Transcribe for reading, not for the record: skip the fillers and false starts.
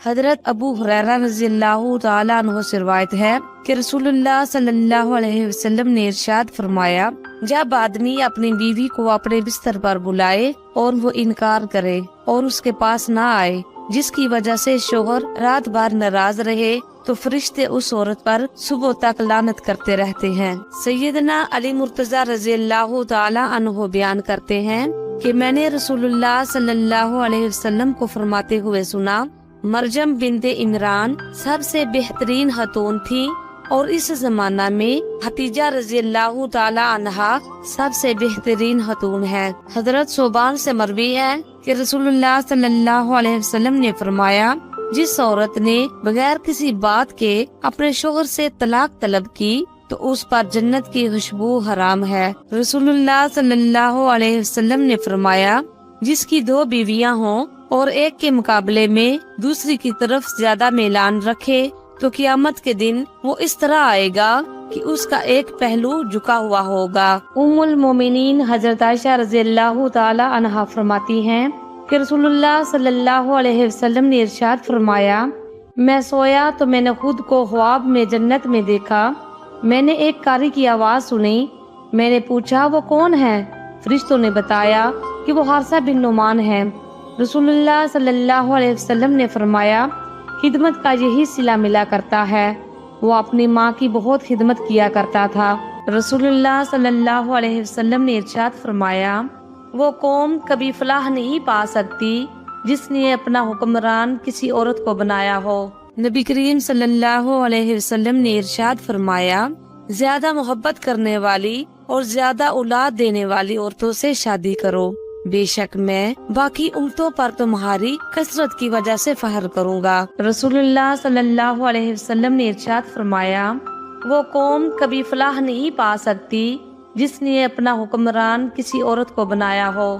حضرت ابو ہریرہ رضی اللہ تعالیٰ عنہ سے روایت ہے کہ رسول اللہ صلی اللہ علیہ وسلم نے ارشاد فرمایا، جب آدمی اپنی بیوی کو اپنے بستر پر بلائے اور وہ انکار کرے اور اس کے پاس نہ آئے، جس کی وجہ سے شوہر رات بھر ناراض رہے، تو فرشتے اس عورت پر صبح تک لعنت کرتے رہتے ہیں۔ سیدنا علی مرتضیٰ رضی اللہ تعالیٰ عنہ بیان کرتے ہیں کہ میں نے رسول اللہ صلی اللہ علیہ وسلم کو فرماتے ہوئے سنا، مریم بنت عمران سب سے بہترین خاتون تھی، اور اس زمانہ میں حتیجہ رضی اللہ تعالی عنہا سب سے بہترین خاتون ہے۔ حضرت صوبان سے مروی ہے کہ رسول اللہ صلی اللہ علیہ وسلم نے فرمایا، جس عورت نے بغیر کسی بات کے اپنے شوہر سے طلاق طلب کی تو اس پر جنت کی خوشبو حرام ہے۔ رسول اللہ صلی اللہ علیہ وسلم نے فرمایا، جس کی 2 بیویاں ہوں اور ایک کے مقابلے میں دوسری کی طرف زیادہ میلان رکھے تو قیامت کے دن وہ اس طرح آئے گا کہ اس کا ایک پہلو جھکا ہوا ہوگا۔ ام المومنین حضرت عائشہ رضی اللہ تعالی عنہا فرماتی ہیں کہ رسول اللہ صلی اللہ علیہ وسلم نے ارشاد فرمایا، میں سویا تو میں نے خود کو خواب میں جنت میں دیکھا، میں نے ایک قاری کی آواز سنی، میں نے پوچھا وہ کون ہے؟ فرشتوں نے بتایا کہ وہ حارثہ بن نعمان ہے۔ رسول اللہ صلی اللہ علیہ وسلم نے فرمایا، خدمت کا یہی صلہ ملا کرتا ہے، وہ اپنی ماں کی بہت خدمت کیا کرتا تھا۔ رسول اللہ صلی اللہ علیہ وسلم نے ارشاد فرمایا، وہ قوم کبھی فلاح نہیں پا سکتی جس نے اپنا حکمران کسی عورت کو بنایا ہو۔ نبی کریم صلی اللہ علیہ وسلم نے ارشاد فرمایا، زیادہ محبت کرنے والی اور زیادہ اولاد دینے والی عورتوں سے شادی کرو، بے شک میں باقی امتوں پر تمہاری کثرت کی وجہ سے فخر کروں گا۔ رسول اللہ صلی اللہ علیہ وسلم نے ارشاد فرمایا، وہ قوم کبھی فلاح نہیں پا سکتی جس نے اپنا حکمران کسی عورت کو بنایا ہو۔